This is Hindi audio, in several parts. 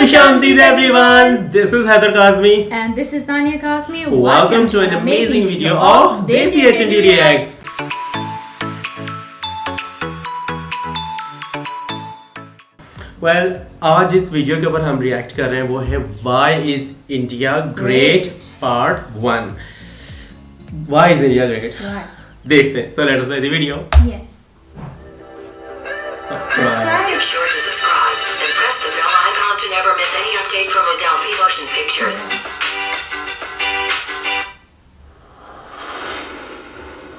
Shanti everyone. This is Heather Kazmi. And this is Tanya Kazmi. Welcome to an amazing video of Desi HND Reacts. Well, आज इस वीडियो के ऊपर हम रिएक्ट कर रहे हैं वो है Why is India Great Part 1. Why is India great? देखते हैं. So let us play the video. Yes. Subscribe. Make sure to subscribe and press the bell icon to never miss any update from Adelphi Motion Pictures.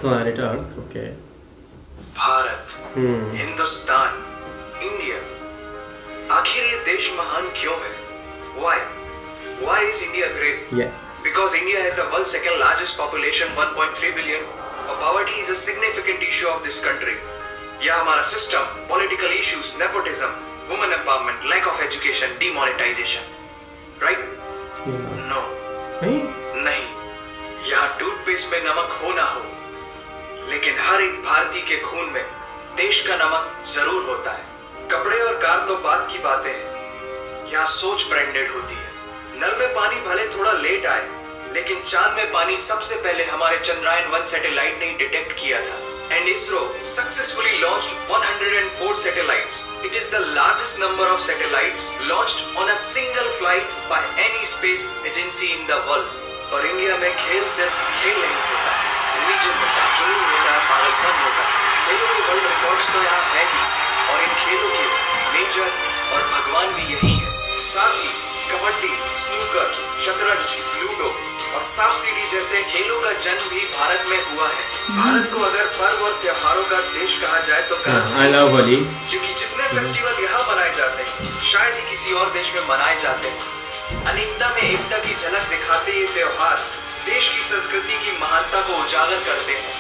Planet Earth, okay. Bharat, Hindustan, India, आखिर ये देश महान क्यों है? Why? Why is India great? Yes. Because India has the world's second largest population, 1.3 billion. Poverty is a significant issue of this country. यह हमारा system, political issues, nepotism, women empowerment, lack of education, demonetisation, right? नो, नहीं। यहाँ टूथपेस्ट में नमक हो ना हो, लेकिन हर एक भारतीय के खून में देश का नमक जरूर होता है। कपड़े और कार तो बात की बातें हैं, यहाँ सोच ब्रांडेड होती है। नल में पानी भले थोड़ा लेट आए, लेकिन चांद में पानी सबसे पहले हमारे चंद्रयान-1 सैटेलाइट ने डिटेक्ट किया था। And ISRO successfully launched 104 satellites. It is the largest number of satellites launched on a single flight by any space agency in the world. और इंडिया में खेल सिर्फ खेल नहीं होता, रिलीजन होता है, जुनून होता है, पागलपन होता है। खेलों के वर्ल्ड रिकॉर्ड्स तो यहाँ है ही, और इन खेलों के मेजर और भगवान भी यही है। साथ ही कबड्डी, स्नूकर, शतरंज, लूडो और सांप सीढ़ी जैसे खेलों का जन्म भी भारत में हुआ है। भारत को अगर पर्व और त्योहारों का देश कहा जाए तो क्योंकि जितने फेस्टिवल यहाँ मनाए जाते हैं शायद ही किसी और देश में मनाए जाते हैं। अनेकता में एकता की झलक दिखाते ये त्योहार देश की संस्कृति की महानता को उजागर करते हैं।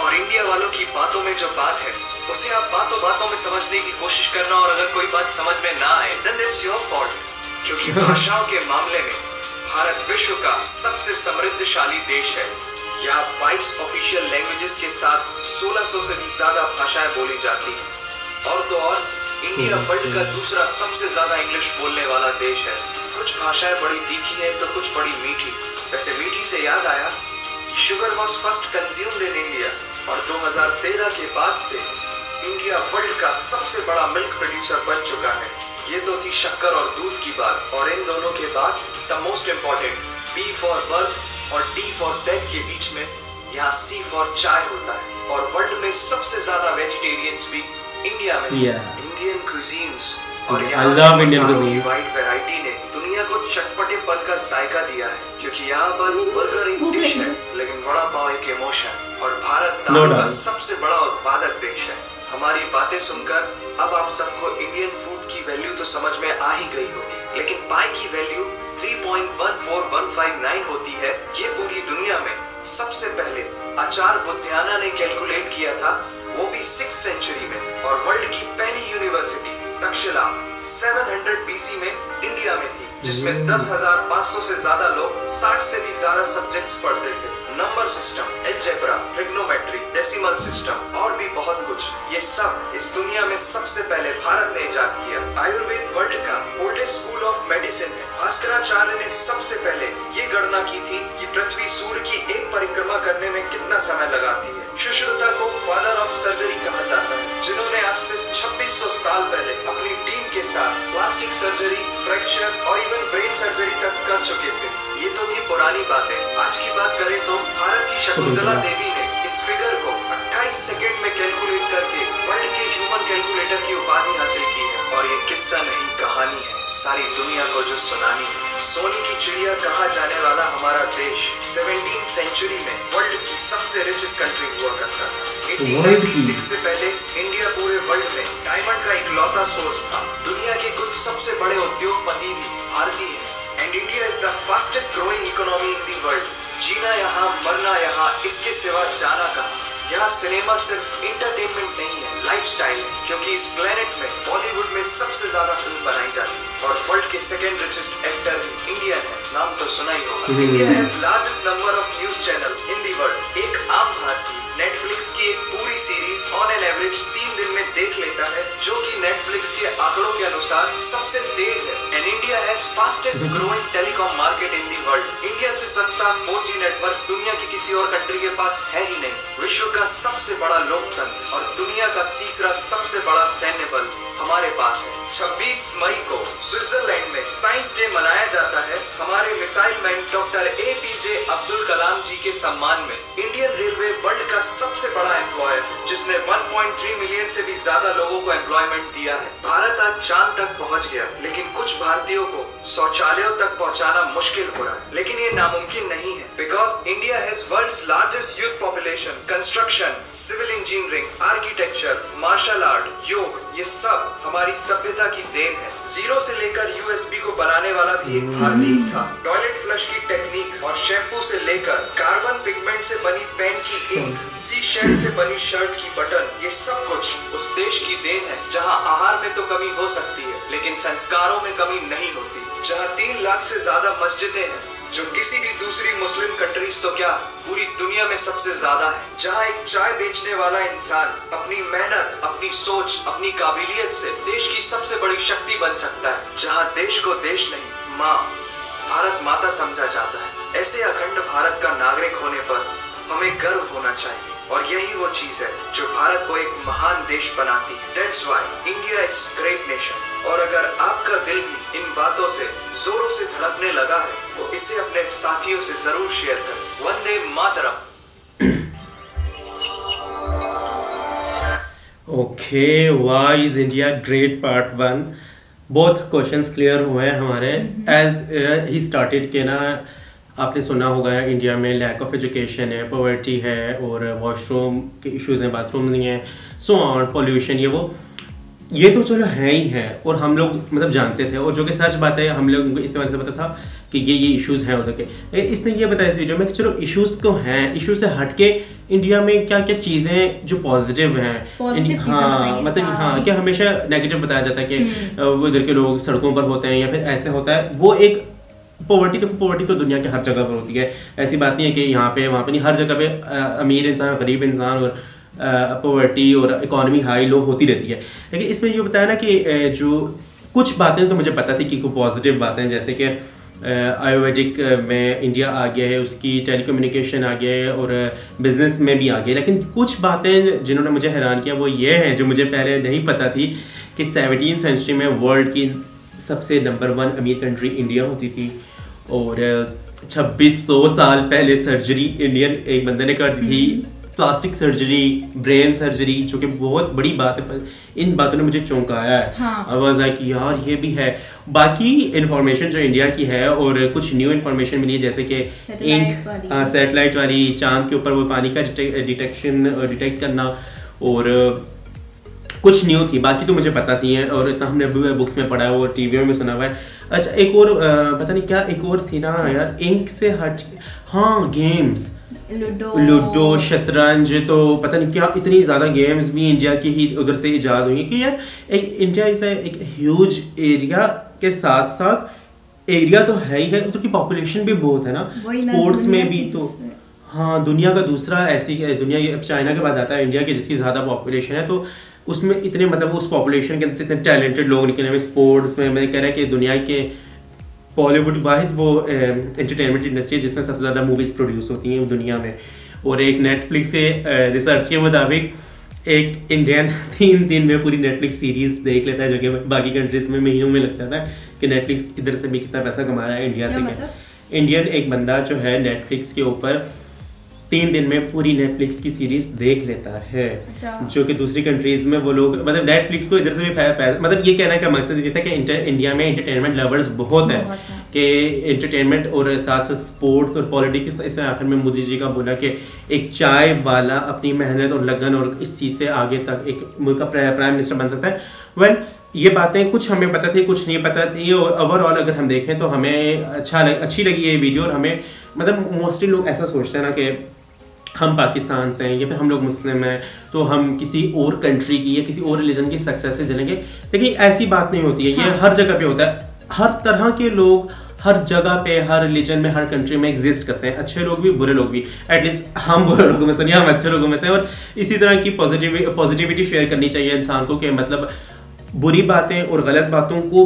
और इंडिया वालों की बातों में जो बात है उसे आप बातों बातों में समझने की कोशिश करना, और अगर कोई बात समझ में ना आए then that's your fault। क्योंकि भाषाओं के मामले में भारत विश्व का सबसे समृद्धशाली देश है। यहाँ 22 ऑफिशियल लैंग्वेजेस के साथ 1600 से भी ज्यादा भाषाएं बोली जाती हैं। और तो और इंडिया वर्ल्ड का दूसरा सबसे ज्यादा इंग्लिश बोलने वाला देश है। कुछ भाषाएं बड़ी तीखी हैं तो कुछ बड़ी मीठी। वैसे मीठी से याद आया, sugar was first consumed in India, और 2013 के बाद से इंडिया वर्ल्ड का सबसे बड़ा मिल्क प्रोड्यूसर बन चुका है। ये तो थी शक्कर और दूध की बात, और इन दोनों के बाद the most important B for birth और D फॉर डेथ के बीच में यहाँ C फॉर चाय होता है। और वर्ल्ड में सबसे ज्यादा वेजिटेरियंस भी इंडिया में। इंडियन कुजीन्स और यहाँ की वाइड वैरायटी ने दुनिया को चटपटेपन का जायका दिया है। क्योंकि यहाँ पर बर्गर एक डिश है, लेकिन वड़ा पाव एक इमोशन। और भारत दाल का सबसे बड़ा उत्पादक देश है। हमारी बातें सुनकर अब आप सबको इंडियन फूड की वैल्यू तो समझ में आ ही गई होगी, लेकिन पाई की वैल्यू 3.14159 होती है। ये पूरी दुनिया में सबसे पहले आचार्य बुद्धियाना ने कैलकुलेट किया था, वो भी 6th सेंचुरी में। और वर्ल्ड की पहली यूनिवर्सिटी तक्षशिला 700 BC में इंडिया में थी, जिसमें 10,500 से ज्यादा लोग 60 से भी ज्यादा सब्जेक्ट्स पढ़ते थे। Number system, algebra, trigonometry, decimal system और भी बहुत कुछ, ये सब इस दुनिया में सबसे पहले भारत ने इजाद किया। आयुर्वेद वर्ल्ड का ओल्डेस्ट स्कूल ऑफ मेडिसिन है। भास्कराचार्य ने सबसे पहले ये गणना की थी कि पृथ्वी सूर्य की एक परिक्रमा करने में कितना समय लगाती है। सुश्रुता को फादर ऑफ सर्जरी कहा जाता है, जिन्होंने आज से 2600 साल पहले अपनी टीम के साथ प्लास्टिक सर्जरी, फ्रैक्चर और इवन ब्रेन सर्जरी तक कर चुके थे। ये तो थी पुरानी बातें। आज की बात करें तो भारत की शकुंतला देवी ने इस फिगर को 28 सेकंड में कैलकुलेट करके वर्ल्ड के ह्यूमन कैलकुलेटर की उपाधि हासिल की है। और ये किस्सा नहीं, कहानी है, सारी दुनिया को जो सुनानी है। सोने की चिड़िया कहा जाने वाला हमारा देश 17th सेंचुरी में वर्ल्ड की सबसे रिचेस्ट कंट्री हुआ करता था। 1896 से पहले इंडिया पूरे वर्ल्ड में डायमंड का इकलौता सोर्स था। दुनिया के कुछ सबसे बड़े उद्योगपति भी भारतीय हैं। And India is the fastest growing economy in the world. जीना यहाँ, मरना यहाँ, इसके सिवा जाना कहाँ। यहाँ सिनेमा सिर्फ इंटरटेनमेंट नहीं है, लाइफस्टाइल है। क्योंकि इस प्लेनेट में बॉलीवुड में सबसे ज्यादा फिल्म बनाई जाती है, और वर्ल्ड के सेकंड रिचेस्ट एक्टर भी इंडियन है। नाम तो सुना ही होगा। India has largest number of news channel in the world. एक आम भारतीय नेटफ्लिक्स की एक पूरी सीरीज ऑन एन एवरेज 3 दिन में देख लेता है, जो कि नेटफ्लिक्स के आंकड़ों के अनुसार सबसे तेज है। And India has has fastest growing telecom market in the world. India से सस्ता 4G नेटवर्क दुनिया की किसी और कंट्री के पास है ही नहीं। विश्व का सबसे बड़ा लोकतंत्र और दुनिया का तीसरा सबसे बड़ा सैन्य बल हमारे पास है। 26 मई को स्विट्जरलैंड में साइंस डे मनाया जाता है हमारे missile man doctor APJ Abdul Kalam ji के सम्मान में। इंडियन रेलवे वर्ल्ड का सबसे बड़ा एम्प्लॉयर जिसने 1.3 मिलियन से भी ज्यादा लोगों को एम्प्लॉयमेंट दिया है। भारत आज चांद तक पहुंच गया, लेकिन कुछ भारतीयों को शौचालयों तक पहुंचाना मुश्किल हो रहा है। लेकिन ये नामुमकिन नहीं है, because India has world's largest youth population. Construction, civil engineering, architecture, martial art, yoga, ये सब हमारी सभ्यता की देन है। जीरो से लेकर USB को बनाने वाला भी एक भारतीय था। टॉयलेट फ्लश की टेक्निक और शैम्पू से लेकर कार्बन पिगमेंट से बनी पेन की इंक, सी शेल से बनी शर्ट की बटन, ये सब कुछ उस देश की देन है जहां आहार में तो कमी हो सकती है, लेकिन संस्कारों में कमी नहीं होती। जहां 3 लाख से ज्यादा मस्जिदें हैं, जो किसी भी दूसरी मुस्लिम कंट्रीज तो क्या पूरी दुनिया में सबसे ज्यादा है। जहां एक चाय बेचने वाला इंसान अपनी मेहनत, अपनी सोच, अपनी काबिलियत से देश की सबसे बड़ी शक्ति बन सकता है। जहां देश को देश नहीं, माँ, भारत माता समझा जाता है। ऐसे अखंड भारत का नागरिक होने पर हमें गर्व होना चाहिए, और यही वो चीज है जो भारत को एक महान देश बनाती है। That's why India is great nation। और अगर आपका दिल भी इन बातों से जोरों से धड़कने लगा है, तो इसे अपने साथियों से जरूर शेयर करें। Vande Mataram. Okay, why is India great part 1। Both questions clear हुए हैं हमारे। एज ही स्टार्टेड के ना, आपने सुना होगा इंडिया में लैक ऑफ एजुकेशन है, पॉवर्टी है, और वॉशरूम के इश्यूज हैं, बाथरूम नहीं है, सो ऑन, पॉल्यूशन, ये तो चलो है ही है, और हम लोग मतलब जानते थे, और जो कि सच बात है, हम लोग इस वजह से पता था कि ये इश्यूज हैं उधर के। इसने ये बताया इस वीडियो में कि चलो इश्यूज तो हैं, इश्यूज से हटके इंडिया में क्या क्या चीज़ें जो पॉजिटिव हैं, हाँ मतलब हाँ, क्या हमेशा नेगेटिव बताया जाता है कि इधर के लोग सड़कों पर होते हैं या फिर ऐसे होता है। वो एक पॉवर्टी तो दुनिया के हर जगह पर होती है, ऐसी बात नहीं है कि यहाँ पे वहाँ पे नहीं, हर जगह पे अमीर इंसान, गरीब इंसान और पॉवर्टी और इकोनॉमी हाई लो होती रहती है। लेकिन इसमें ये बताया ना कि जो कुछ बातें तो मुझे पता थी कि कुछ पॉजिटिव बातें, जैसे कि आयुर्वेदिक में इंडिया आ गया है, उसकी टेलीकम्युनिकेशन आ गया है, और बिजनेस में भी आ गया। लेकिन कुछ बातें जिन्होंने मुझे हैरान किया वो ये हैं, जो मुझे पहले नहीं पता थी, कि 17वीं सेंचुरी में वर्ल्ड की सबसे नंबर 1 अमीर कंट्री इंडिया होती थी, और 2600 साल पहले सर्जरी इंडियन एक बंदे ने कर दी थी, प्लास्टिक सर्जरी, ब्रेन सर्जरी, जो कि बहुत बड़ी बात है। इन बातों ने मुझे चौंकाया है। आवाज़ आई कि यार ये भी है। बाकी इन्फॉर्मेशन जो इंडिया की है, और कुछ न्यू इन्फॉर्मेशन मिली है, जैसे कि सैटेलाइट वाली, चांद के ऊपर वो पानी का डिटेक्ट करना, और कुछ न्यू थी। बाकी तो मुझे पता थी है, और इतना हमने बुक्स में पढ़ा है और टीवी में सुना हुआ है। अच्छा, एक और पता नहीं क्या एक और थी ना यार, इंक से हट, हाँ गेम्स, लूडो, शतरंज, तो पता नहीं क्या इतनी ज़्यादा गेम्स भी इंडिया की ही उधर से इजाद हुई कि यार इंडिया इज एक ह्यूज एरिया के साथ साथ एरिया तो है ही है, उधर की पॉपुलेशन भी बहुत है ना, स्पोर्ट्स में भी तो हाँ, दुनिया का दूसरा ऐसी दुनिया चाइना के बाद आता है इंडिया के, जिसकी ज़्यादा पॉपुलेशन है। तो उसमें इतने मतलब उस पॉपुलेशन के अंदर से इतने टैलेंटेड लोग निकले हुए स्पोर्ट्स में। मैं कह रहा है कि दुनिया के बॉलीवुड वाहिद वो एंटरटेनमेंट इंडस्ट्री है जिसमें सबसे ज़्यादा मूवीज़ प्रोड्यूस होती हैं दुनिया में। और एक नेटफ्लिक्स के रिसर्च के मुताबिक एक इंडियन 3 दिन में पूरी नेटफ्लिक्स सीरीज देख लेता है, जो कि बाकी कंट्रीज में महीनों में लगता था कि नेटफ्लिक्स इधर से भी कितना पैसा कमा रहा है इंडिया से। क्या इंडियन एक बंदा जो है नेटफ्लिक्स के ऊपर 3 दिन में पूरी नेटफ्लिक्स की सीरीज देख लेता है। जो कि दूसरी कंट्रीज में वो लोग मतलब नेटफ्लिक्स को इधर से भी मतलब ये कहने का मकसद ये था कि इंडिया में एंटरटेनमेंट लवर्स बहुत है कि एंटरटेनमेंट और साथ साथ स्पोर्ट्स और पॉलिटिक्स। इसमें आखिर में मोदी जी का बोला कि एक चाय वाला अपनी मेहनत और लगन और इस चीज़ से आगे तक एक मुल्क का प्राइम मिनिस्टर बन सकता है। वेल ये बातें कुछ हमें पता थी, कुछ नहीं पता थी। और ओवरऑल अगर हम देखें तो हमें अच्छी लगी ये वीडियो। और हमें मतलब मोस्टली लोग ऐसा सोचते हैं ना कि हम पाकिस्तान से हैं या फिर हम लोग मुस्लिम हैं तो हम किसी और कंट्री की या किसी और रिलीजन की सक्सेस से जलेंगे, लेकिन ऐसी बात नहीं होती है। ये हर जगह पे होता है। हर तरह के लोग हर जगह पे, हर रिलीजन में, हर कंट्री में एग्जिस्ट करते हैं, अच्छे लोग भी बुरे लोग भी। एटलीस्ट हम बुरे लोगों में से नहीं, हम अच्छे लोगों में से। और इसी तरह की पॉजिटिविटी शेयर करनी चाहिए इंसान को कि मतलब बुरी बातें और गलत बातों को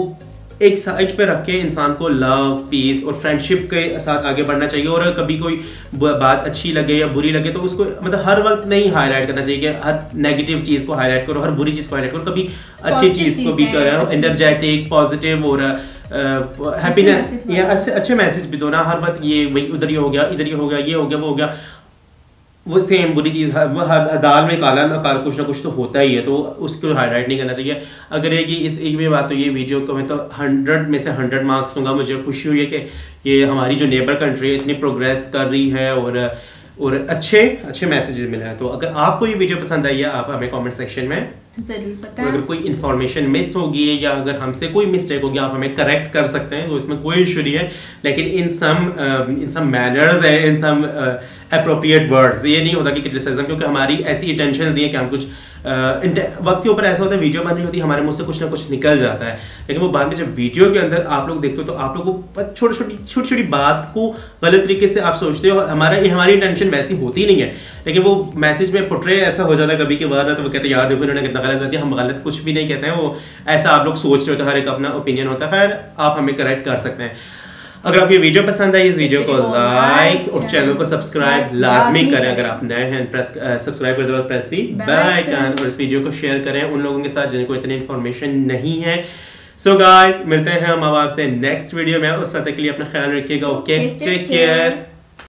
एक साइड पे रख के इंसान को लव, पीस और फ्रेंडशिप के साथ आगे बढ़ना चाहिए। और अगर कभी कोई बात अच्छी लगे या बुरी लगे तो उसको मतलब हर वक्त नहीं हाईलाइट करना चाहिए कि हर नेगेटिव चीज़ को हाईलाइट करो, हर बुरी चीज़ को हाईलाइट करो। कभी अच्छी चीज़ को भी करो, एनर्जेटिक, पॉजिटिव और हैप्पीनेस या अच्छे मैसेज भी दो ना। हर वक्त ये भाई उधर ही हो गया, इधर ही हो गया, ये हो गया, वो हो गया, वो सेम बुरी चीज़, दाल में काला कुछ ना कुछ तो होता ही है, तो उसको हाईलाइट नहीं करना चाहिए। अगर ये कि इस एक भी बात, तो ये वीडियो को मैं तो 100 में से 100 मार्क्स दूंगा। मुझे खुशी हुई है कि ये हमारी जो नेबर कंट्री है इतनी प्रोग्रेस कर रही है और अच्छे मैसेजेस मिले हैं। तो अगर आपको ये वीडियो पसंद आई है, आप हमें कमेंट सेक्शन में जरूर बताएं। अगर कोई इन्फॉर्मेशन मिस होगी या अगर हमसे कोई मिस्टेक होगी, आप हमें करेक्ट कर सकते हैं, तो इसमें कोई इशू नहीं है। लेकिन इन सम मैनर्स है, इन सम अप्रोप्रिएट वर्ड्स, ये नहीं होता कि क्रिटिसिज्म, क्योंकि हमारी ऐसी इंटेंशंस नहीं है कि हम कुछ वक्त के ऊपर ऐसा होता है, वीडियो बन रही होती है, हमारे मुंह से कुछ ना कुछ निकल जाता है, लेकिन वो बाद में जब वीडियो के अंदर आप लोग देखते हो तो आप लोगों को छोटी छोटी बात को गलत तरीके से आप सोचते हो। हमारी इंटेंशन वैसी होती नहीं है, लेकिन वो मैसेज में पोर्ट्रे ऐसा हो जाता है कभी के बाद, तो वो कहते हैं यार देखो इन्होंने कितना गलत कर दिया। हम गलत कुछ भी नहीं कहते हैं, वो ऐसा आप लोग सोच रहे हो, तो हर एक अपना ओपिनियन होता है। खैर, आप हमें करेक्ट कर सकते हैं। अगर आपको ये वीडियो पसंद आई, इस वीडियो को लाइक और चैनल को सब्सक्राइब लाजमी करें। अगर आप नए हैं, सब्सक्राइब कर दो, प्रेस दी बेल आइकन, और इस वीडियो को शेयर करें उन लोगों के साथ जिनको इतनी इन्फॉर्मेशन नहीं है। सो गाइस, मिलते हैं हम अब आपसे नेक्स्ट वीडियो में। उस वक्त के लिए अपना ख्याल रखिएगा। Okay, take care.